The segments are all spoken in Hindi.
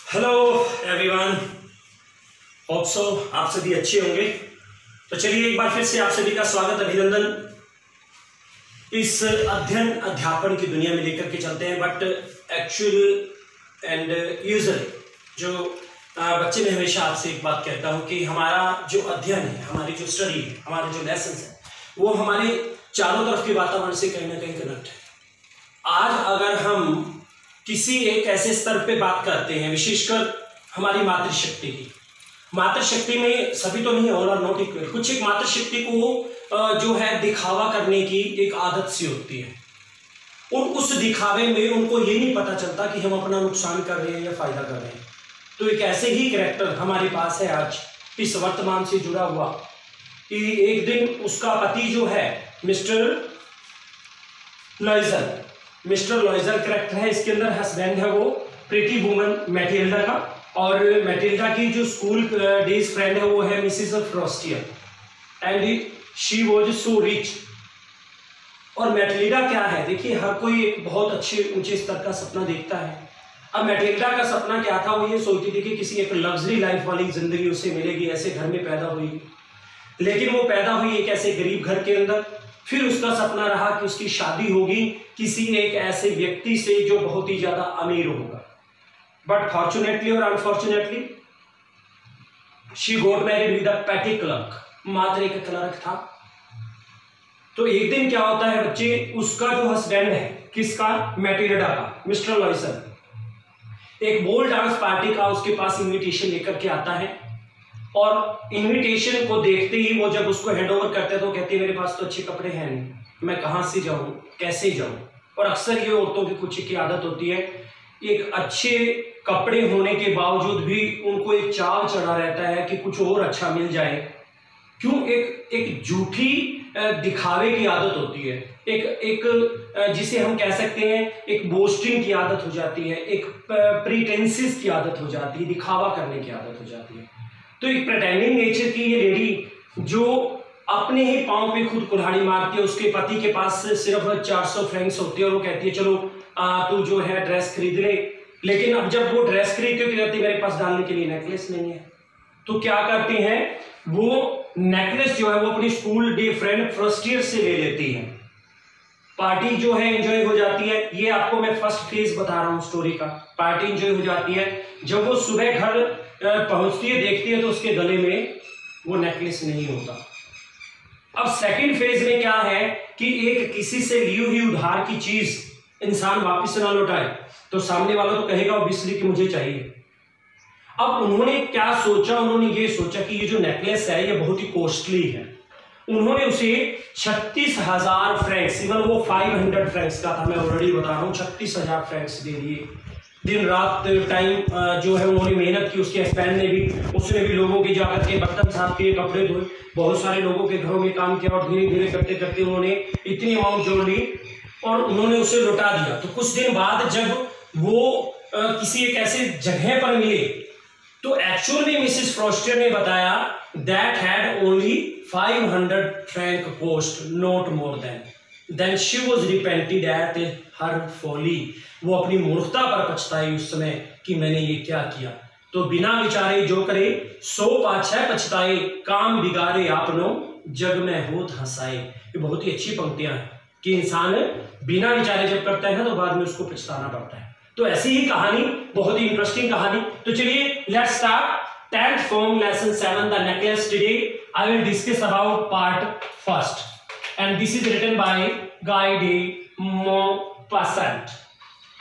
हेलो एवरीवन, होप सो आप सभी अच्छे होंगे। तो चलिए एक बार फिर से आप सभी का स्वागत, अभिनंदन इस अध्ययन अध्यापन की दुनिया में लेकर के चलते हैं। बट एक्चुअल एंड यूजुअली जो बच्चे, मैं हमेशा आपसे एक बात कहता हूं कि हमारा जो अध्ययन है, हमारी जो स्टडी है, हमारे जो लेसन है, वो हमारे चारों तरफ के वातावरण से कहीं ना कहीं कनेक्ट है। आज अगर हम किसी एक ऐसे स्तर पे बात करते हैं, विशेषकर हमारी मातृशक्ति की, मातृशक्ति में सभी तो नहीं, ऑल आर नॉट इक्वल, कुछ एक मातृशक्ति को जो है दिखावा करने की एक आदत सी होती है, और उस दिखावे में उनको ये नहीं पता चलता कि हम अपना नुकसान कर रहे हैं या फायदा कर रहे हैं। तो एक ऐसे ही कैरेक्टर हमारे पास है आज इस वर्तमान से जुड़ा हुआ, कि एक दिन उसका पति जो है मिस्टर लॉइजर कैरेक्टर है, इसके अंदर हस्बैंड है वो प्रीटी वुमन मैटिल्डा का, और मैटिल्डा की जो स्कूल डेज फ्रेंड है वो है Mrs Forestier, and she was so rich. और मैटिल्डा क्या है, देखिए हर कोई एक बहुत अच्छे ऊंचे स्तर का सपना देखता है। अब मैटिल्डा का सपना क्या था, वो ये सोचती थी कि किसी एक लग्जरी लाइफ वाली जिंदगी उसे मिलेगी, ऐसे घर में पैदा हुई, लेकिन वो पैदा हुई एक ऐसे गरीब घर के अंदर। फिर उसका सपना रहा कि उसकी शादी होगी किसी एक ऐसे व्यक्ति से जो बहुत ही ज्यादा अमीर होगा। बट फॉर्चुनेटली और unfortunately she got married with a पेटी क्लर्क, मात्र एक क्लर्क था। तो एक दिन क्या होता है बच्चे, उसका जो हस्बैंड है, किसका, मैटिल्डा का, मिस्टर लॉइजर, एक बोल डांस पार्टी का उसके पास इन्विटेशन लेकर के आता है। और इनविटेशन को देखते ही वो जब उसको हैंड ओवर करते हैं तो कहती है मेरे पास तो अच्छे कपड़े हैं नहीं, मैं कहाँ से जाऊँ, कैसे जाऊँ। और अक्सर ये औरतों की कुछ की आदत होती है, एक अच्छे कपड़े होने के बावजूद भी उनको एक चाव चढ़ा रहता है कि कुछ और अच्छा मिल जाए। क्यों? एक झूठी दिखावे की आदत होती है, एक जिसे हम कह सकते हैं एक बोस्टिंग की आदत हो जाती है, एक प्रीटेंसिस की आदत हो जाती है, दिखावा करने की आदत हो जाती है। तो एक प्रिटेंडिंग नेचर की ये लेडी जो अपने ही पांव पे खुद कुल्हाड़ी मारती है, उसके पति के पास सिर्फ 400 फ्रैंक्स होती है और वो कहती है चलो तू जो है ड्रेस खरीद ले। लेकिन अब जब वो ड्रेस खरीदती है तो कहती है मेरे पास डालने के लिए नेकलेस नहीं है। तो क्या करती हैं, वो नेकलेस जो है वो अपनी स्कूल डे फ्रेंड फ्रॉस्टियर से ले लेती है। पार्टी जो है एंजॉय हो जाती है। ये आपको मैं फर्स्ट फेज बता रहा हूं स्टोरी का। पार्टी एंजॉय हो जाती है। जब वो सुबह घर पहुंचती है, देखती है तो उसके गले में वो नेकलेस नहीं होता। अब सेकंड फेज में क्या है कि एक किसी से ली हुई उधार की चीज इंसान वापस ना लौटाए तो सामने वाला तो कहेगा ऑब्वियसली कि मुझे चाहिए। अब उन्होंने क्या सोचा, उन्होंने ये सोचा कि ये जो नेकलेस है ये बहुत ही कॉस्टली है। उन्होंने उसे 36,000 फ्रैंक्स, इवन वो 500 फ्रैंक्स का था, मैं ऑलरेडी बता रहा हूँ, 36,000 फ्रैंक्स दे दिए। दिन रात टाइम जो है उन्होंने मेहनत की, उसके हस्बैंड ने भी, उसने भी लोगों के जाकर के बर्तन साफ किए, कपड़े धोए, बहुत सारे लोगों के घरों में काम किया, और धीरे धीरे करते करते उन्होंने इतनी अमाउंट जोड़ ली और उन्होंने उसे लौटा दिया। तो कुछ दिन बाद जब वो किसी एक ऐसे जगह पर मिले तो एक्चुअल में मिसेस फ्रॉस्टियर ने बताया that had only 500 franc cost, not more than she was repented at her folly. वो अपनी मूर्खता पर पछताई उस समय कि मैंने ये क्या किया। तो बिना विचारे जो करे सो पाछे पछताए, काम बिगाड़े आपनो जग में होत हंसाए। ये बहुत ही अच्छी पंक्तियां हैं कि इंसान बिना विचारे जब करता है ना तो बाद में उसको पछताना पड़ता है। तो ऐसी ही कहानी, बहुत ही इंटरेस्टिंग कहानी। तो चलिए let's start 10th form lesson 7 the necklace। Today I will discuss about part first and this is written by Guy de Maupassant,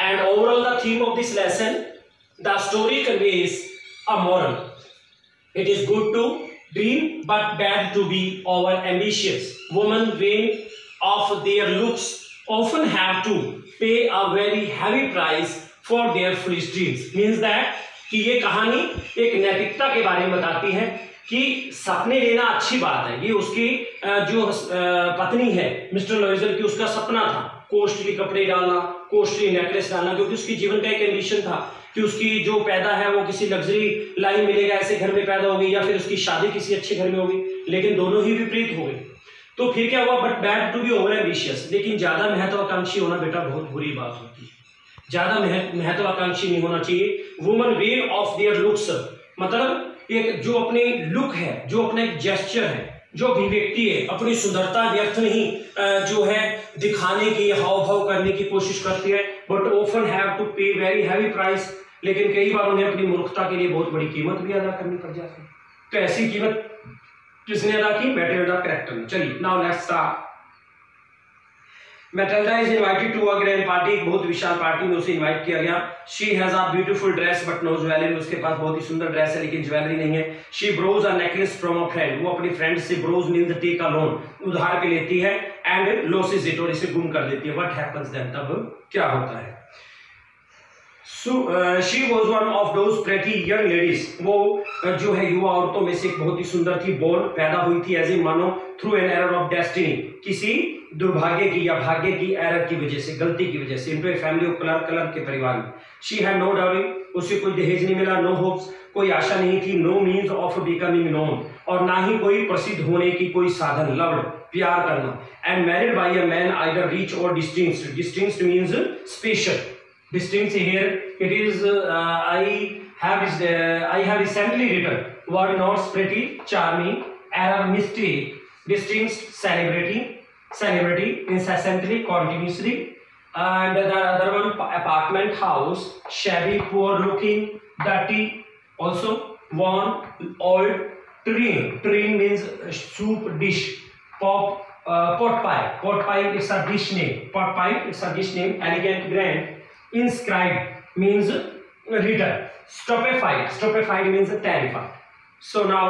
and overall the theme of this lesson, the story conveys a moral. It is good to dream but bad to be over ambitious. Women vain of their looks often have to pay a very heavy price for their foolish dreams. Means that कि ये कहानी एक नैतिकता के बारे में बताती है कि सपने लेना अच्छी बात है। ये उसकी जो पत्नी है मिस्टर लॉइजर की, उसका सपना था कॉस्टली कपड़े डालना, कॉस्टली नेकलेस डालना, क्योंकि उसकी जीवन का एक एम्बिशन था कि उसकी जो पैदा है वो किसी लग्जरी लाइन मिलेगा, ऐसे घर में पैदा होगी, या फिर उसकी शादी किसी अच्छे घर में होगी। लेकिन दोनों ही विपरीत हो गए। तो फिर क्या हुआ, but bad to be over ambitious, लेकिन ज्यादा महत्वाकांक्षी होना बेटा बहुत बुरी बात होती है। ज्यादा महत्वाकांक्षी नहीं होना चाहिए। Woman well of their looks, मतलब एक जो अपने लुक है, जो अपना एक जेस्चर है, जो अभिव्यक्ति है, अपनी सुंदरता व्यर्थ नहीं जो है दिखाने की, हाव भाव करने की कोशिश करती है, बट ऑफन हैव टू पे वेरी हैवी प्राइस, लेकिन कई बार उन्हें अपनी मूर्खता के लिए बहुत बड़ी कीमत भी अदा करनी पड़ जाती है। तो ऐसी कीमत किसने अदा की? मैटिल्डा कैरेक्टर ने। चलिए now let's start. Matilda is invited to a grand party, बहुत विशाल पार्टी में उसे इनवाइट किया गया। She has a beautiful dress but no jewellery, उसके पास बहुत ही सुंदर ड्रेस है लेकिन ज्वेलरी नहीं है। She borrows a necklace from a friend, वो अपनी फ्रेंड से borrows means take a loan, उधार पे लेती है, एंड लॉसेस इट, और इसे गुम कर देती है। व्हाट हैपेंस देन, तब क्या होता है? She was one of those pretty young ladies, वो जो है युवा औरतों में से एक बहुत ही सुंदर थी। बोर्न, पैदा हुई थी एज ए मानो through an error of destiny, किसी दुर्भाग्य की या भाग्य की एरर की वजह से, गलती की वजह से, into a family of clerk के परिवार में। शी हैड नो डाउरी, उसे कोई दहेज नहीं मिला। नो होप्स, कोई आशा नहीं थी। No means of becoming known, और ना ही कोई प्रसिद्ध होने की कोई साधन, लव्ड, प्यार करना। And married by a man either rich or distinguished, distinguished means special. Distinct here it is I have recently written word notes pretty, charming, error, mistake, distinct, celebrity, incessantly, continuously, and the other one apartment, house, shabby, poor looking, dirty, also worn, old, tureen means soup dish, pot pie it's a dish name, pot pie it's a dish name, elegant, grand, inscribed means written, stupefied means terrified. So now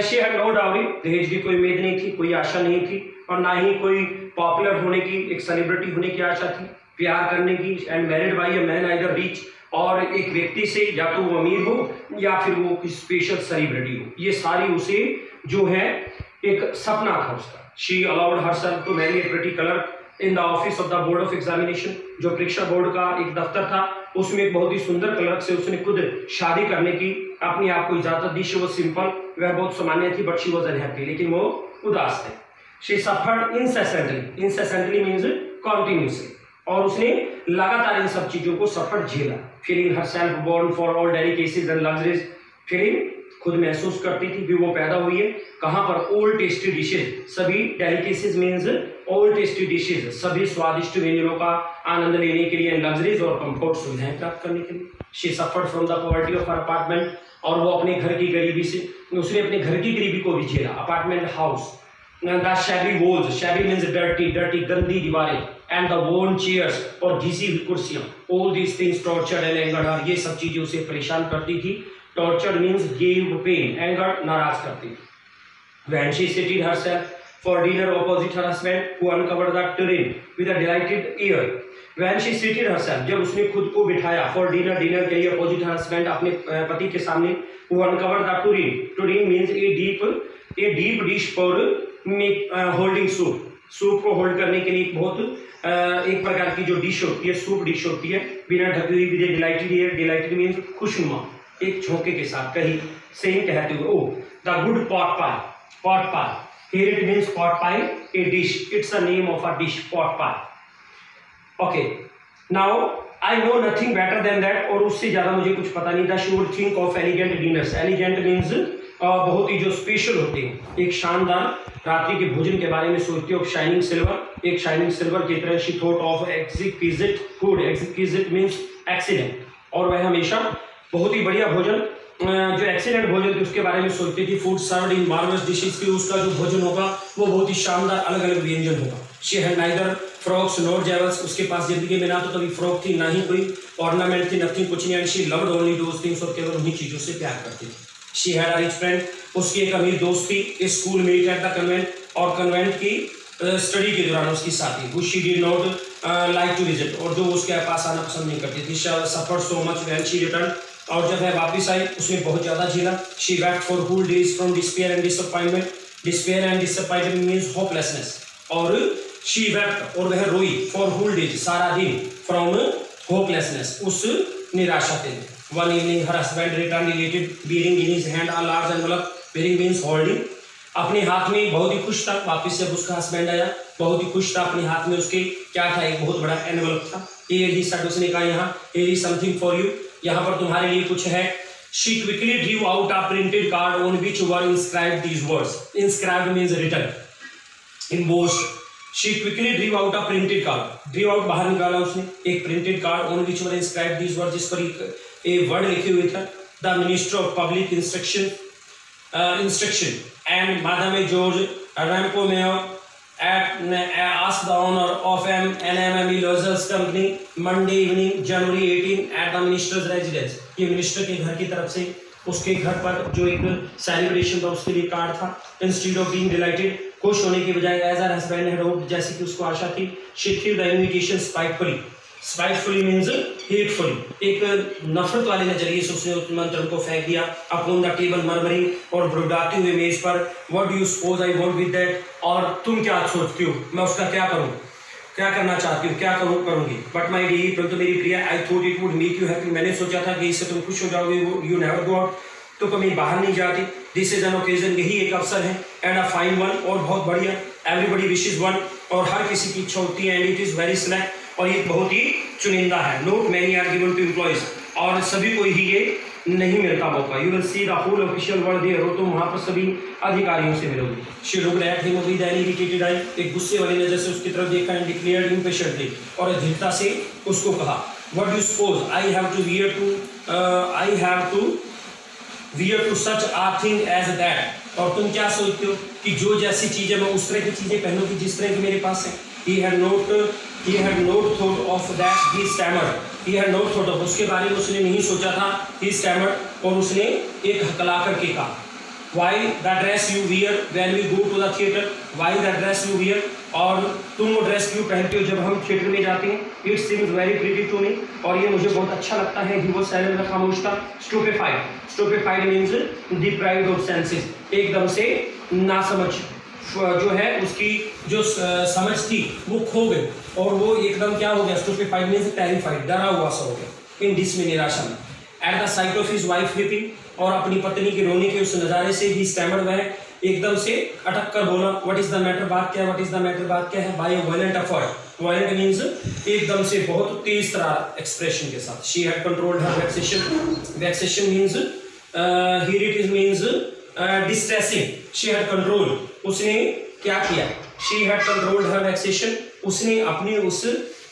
she had no dowry, दहेज की कोई उम्मीद नहीं थी, कोई आशा नहीं थी, और ना ही कोई पॉपुलर होने की, एक सेलिब्रिटी होने की आशा थी, प्यार करने की। And married by a man either rich, और एक व्यक्ति से या तो वो अमीर हो या फिर वो कोई स्पेशल सेलिब्रिटी हो, ये सारी उसे जो है एक सपना था उसका। She allowed herself to marry a pretty clerk in the office of the board of examination, जो परीक्षा बोर्ड का एक दफ्तर था, उसमें एक बहुत ही सुंदर क्लर्क से उसने खुद शादी करने की अपने आप को इजाजत दी। शी वाज सिंपल, वह बहुत सामान्य थी, बट शी वाज अनहैप्पी, लेकिन वो उदास थे। She suffered incessantly means continuously, और उसने लगातार इन सब चीजों को सफर झेला। Feeling herself born for all delicacies and luxuries, feeling खुद महसूस करती थी कि वो पैदा हुई है कहां पर? ओल्ड टेस्टी डिशेज, सभी delicacies means old tasty dishes, सभी स्वादिष्ट व्यंजनों का आनंद लेने के लिए, लग्जरीज और कंफर्ट सुविधाएं प्राप्त करने के लिए। She suffered from the poverty of her apartment, और वो अपने घर की गरीबी से, उसने अपने घर की गरीबी को भी झेला। Apartment, house, the shabby walls, shabby means dirty, गंदी दीवारें, एंड द वोर्न चेयर्स, और घिसी हुई कुर्सियां। All these things tortured and angered her, ये सब चीजें उसे परेशान करती थी। Tortured means gave pain, angered, नाराज करती थी। When she seated herself for dinner opposite her husband, who uncovered the terrain with a delighted ear. When she seated herself, जब उसने खुद को बिठाया for dinner के लिए opposite her husband, अपने पति के सामने, who uncovered the terrain means a deep dish for holding soup. Soup को होल्ड करने के लिए एक प्रकार की जो डिश होती है, सूप डिश होती है, बिना ढकी हुई, with delighted air, delighted means खुशनुमा, एक झोंके के साथ, कहीं सेम कहते हुए। Oh the good pot pie, here it means pot pie, a dish, it's a name of a dish, pot pie. Okay, now I know nothing better than that, और उससे ज्यादा मुझे कुछ पता नहीं था। She would think of elegant dinners, elegant means बहुत ही जो स्पेशल होते हैं, एक शानदार रात्रि के भोजन के बारे में सोचती है। ऑफ शाइनिंग सिल्वर, एक शाइनिंग सिल्वर की तरह। She thought of exquisite food, exquisite means excellent, और वह हमेशा बहुत ही बढ़िया भोजन, जो एक्सीलेंट भोजन थे उसके बारे में सोचती थी। Food served in marvellous dishes, की उसका जो भोजन होगा वो बहुत ही शानदार अलग अलग व्यंजन होगा। She had neither frocks nor jewels, उसके पास जिंदगी में ना तो कभी फ्रॉक थी, ना ही कोई ऑर्नामेंट थी, नथिंग, कुछ नहीं। And she loved only those things, और केवल उन्हीं चीजों से प्यार करती थी। She had a rich friend, उसकी एक अमीर दोस्त थी। School mate at the convent, और कन्वेंट की स्टडी के दौरान उसकी साथी। Which she did not like to visit, और जो उसके पास आना पसंद नहीं करती थी। Suffered so much when she return, और जब वह वापस आई उसने बहुत ज्यादा झेला। She wept for whole days from despair and disappointment, despair and disappointment means hopelessness, और शी वेप्ट, और वह रोई, फॉर होल डेज, सारा दिन, फ्रॉम होपलेसनेस, उस निराशा के लिए। One evening her husband return related, bearing in his hand a large envelope, bearing means holding अपने हाथ में बहुत ही खुश था, वापस जब उसका हस्बैंड आया बहुत ही खुश था, अपने हाथ में उसके क्या था, एक बहुत बड़ा एनवलप था। Here he said, उसने कहा यहाँ here is something for you, यहाँ पर तुम्हारे लिए कुछ है। She quickly drew out a printed card on which were inscribed these words. Inscribed means written, embossed. She quickly drew out a printed card. Drew out बाहर निकाला उसने एक printed card on which were inscribed these words, जिस पर एक वर्ड लिखे हुए था, The Minister of Public Instruction and Madame George Rampomeau asked the owner of an NMME Losers Company Monday evening January 18 at the minister's residence. ये मिनिस्टर के घर की तरफ से उसके घर पर जो एक सेलिब्रेशन था उसके लिए कार्ड था। इंस्टीड ऑफ बीइंग डिलाइटेड, खुश होने के बजाय as her husband had hoped, जैसे कि उसको आशा थी, she threw the invitation spitefully. Spitefully means hatefully, एक नफरत वाले नजरिए से उसने उस मंत्र को फेंक दिया। अपॉन द टेबल मरमरिंग, और बुड़बुड़ाते हुए मेज पर, what do you suppose I want with that, और तुम क्या सोचती हो मैं उसका क्या करूं, क्या करना चाहती हूँ, क्या करूंगी। बट माई डी, परंतु मेरी प्रिया, I thought it would make you happy, मैंने सोचा था कि इससे तुम खुश हो जाओगे। यू नेवर गो आउट, तो कभी बाहर नहीं जाती। दिस इज एन ओकेजन, यही एक अवसर है। एंड अ फाइन वन, और बहुत बढ़िया। एवरीबडी विशेज वन, और हर किसी की इच्छा होती है। And it is very select, और ये बहुत ही चुनिंदा है। Not many are given to employees, और सभी को ही ये नहीं मिलता मौका। You will see the whole official world there, हो तुम वहां पर सभी अधिकारियों से मिलोगे। She looked at him with an irritated eye, एक गुस्से वाली नजर से उसकी तरफ देखा। एंड डिक्लेयर्ड इम्पेशेंटली, और अधिकता से उसको कहा, what you suppose I have to wear to such a thing as that, और तुम क्या सोचते हो कि जो जैसी चीजें मैं उस तरह की चीजें पहनूं कि जिस तरह की मेरे पास है। He had not thought of that, he stammered. He had not thought of, उसके बारे में उसने नहीं सोचा था। He stammered, और उसने एक हकला करके कहा, Why the dress you wear when we go to the theatre? Why the dress you wear? और तुम वो ड्रेस क्यों पहनते हो जब हम थिएटर में जाते हैं? It seems very pretty to me, और ये मुझे बहुत अच्छा लगता है। He was silent, खामोश था। Stupefied means deprived of senses, एकदम से नासमझ जो है उसकी जो समझ थी वो खो गई, और वो एकदम क्या हो गया, स्टूपेफाइड मींस टेरिफाइड, डरा हुआ सा हो गया। इन डिसमे, निराशा में। At the site of his wife weeping, और अपनी पत्नी के रोने के उस नजारे से ही स्टैमर्ड, वह एकदम से अटक कर बोला, व्हाट इज द मैटर, बात क्या है, व्हाट इज द मैटर, बात क्या है। By a violent effort, violent means एकदम से बहुत तेज तरह एक्सप्रेशन के साथ। She had controlled her vexation means here it is means distressing. She had control, उसने क्या किया, she had controlled her vexation, उसने अपने उस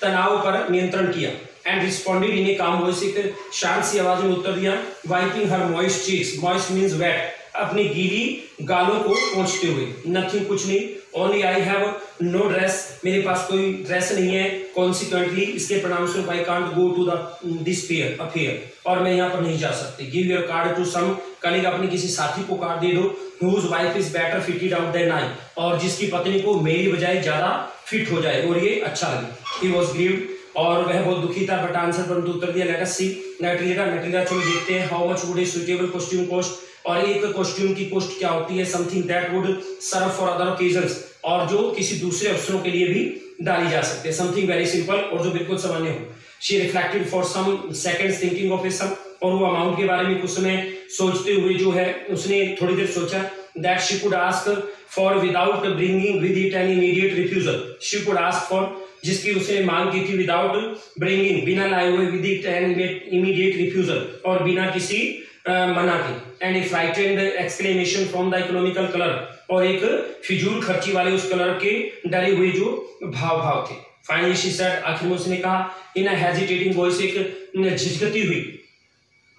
तनाव पर नियंत्रण किया। एंड रिस्पॉन्डेड इन ए काम वॉइस, एक शांत सी आवाज में उत्तर दिया। Wiping her moist cheeks, moist means wet, अपनी गीली गालों को पोंछते हुए। नथिंग, कुछ नहीं। Only I have no dress, मेरे पास कोई ड्रेस नहीं है। कॉन्सिक्वेंटली, इसके परिणाम स्वरूप I can't go to this affair, और मैं यहाँ पर नहीं जा सकती। Give your card to some colleague, अपने किसी साथी को कार्ड दे दो। whose wife is better fitted out than I, और जिसकी पत्नी को मेरी बजाय ज्यादा फिट हो जाए और ये अच्छा लगे। He was grieved, और वह बहुत दुखी था। बट आंसर, परंतु उत्तर दिया। लेट अस सी मैटेरियल, चलो देखते हैं। How much would a suitable costume cost, और एक कॉस्ट्यूम की कॉस्ट क्या होती है। Something that would serve for other occasions, और जो किसी दूसरे अवसरों के लिए भी डाली जा सकते हैं। समथिंग वेरी सिंपल, और जो बिल्कुल सामान्य हो। She reflected for some seconds thinking of a sum, और वो अमाउंट के बारे में कुछ समय सोचते हुए जो है उसने थोड़ी देर सोचा। That she could ask for without bringing with it an immediate refusal, she could ask for, जिसकी उसने मांग की थी, विदाउट ब्रिंगिंग, बिना लाए हुए, with it an immediate refusal, और बिना किसी मना के। And A frightened exclamation from the economical colour, और एक फिजूल खर्ची वाले उस कलर के डरे हुए जो भाव थे। फाइनली शी सेड, आखिर में उसने कहा, इन अ हेजिटेटिंग वॉइस, एक झिझकती हुई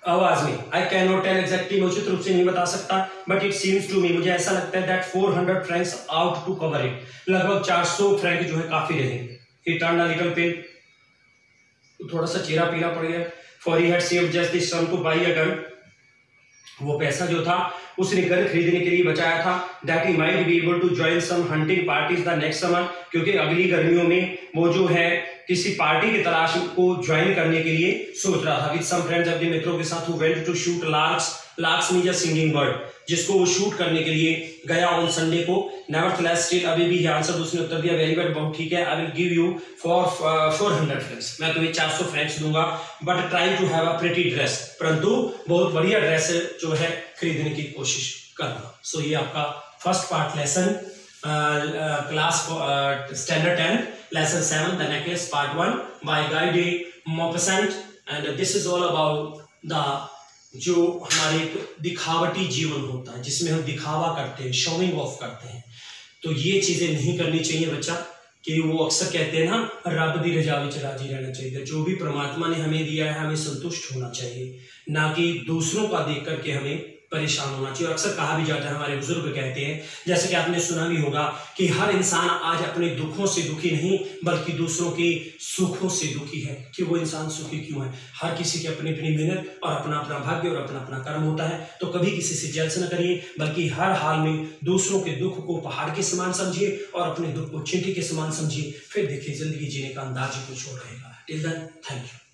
आवाज में। I can not tell exactly, मैं उचित रूप से नहीं बता सकता। But it seems to me, मुझे ऐसा लगता है, that 400 francs ought to cover it, लगभग 400 फ्रैंक जो है काफी रहे। ही टर्न्ड अ लिटिल पेल, थोड़ा सा चेहरा पीला पड़ गया। For he had saved just this sum to buy a gun, वो पैसा जो था उसने गन खरीदने के लिए बचाया था। That he might be able to join some hunting parties the next summer, क्योंकि अगली गर्मियों में वो जो है किसी पार्टी की तलाश को ज्वाइन करने के लिए सोच रहा था। विद सम फ्रेंड्स, अपने मित्रों के साथ, who went to shoot larks, larks means a singing bird, जिसको वो शूट करने के लिए गया ऑन संडे को। नेवरथलेस, स्टिल, अभी भी आंसर उसने उत्तर दिया, वेरी गुड, बहुत ठीक है। I will give you for 400 francs, मैं तुम्हें 400 फ्रैंक्स दूंगा। But try to have a pretty dress, परंतु बहुत बढ़िया ड्रेस जो है खरीदने की कोशिश करना। सो ये आपका first part lesson class standard 10 lesson 7 the necklace part 1 by Guy de Maupassant. And this is all about the जो हमारे एक दिखावटी जीवन होता है जिसमें हम दिखावा करते हैं, शोइंग ऑफ करते हैं, तो ये चीजें नहीं करनी चाहिए बच्चा। कि वो अक्सर कहते हैं ना, रब दी रजा विच राजी रहना चाहिए। जो भी परमात्मा ने हमें दिया है हमें संतुष्ट होना चाहिए, ना कि दूसरों का देख करके हमें परेशान होना चाहिए। अक्सर कहा भी जाता है, हमारे बुजुर्ग कहते हैं, जैसे कि आपने सुना भी होगा कि हर इंसान आज अपने दुखों से दुखी नहीं बल्कि दूसरों के सुखों से दुखी है। कि वो इंसान सुखी क्यों है? हर किसी की अपनी अपनी मेहनत और अपना अपना भाग्य और अपना अपना कर्म होता है। तो कभी किसी से जल्द न करिए, बल्कि हर हाल में दूसरों के दुख को पहाड़ के समान समझिए और अपने दुख को चींटी के समान समझिए। फिर देखिए जिंदगी जीने का अंदाज ही कुछ और रहेगा। Till then, thank you.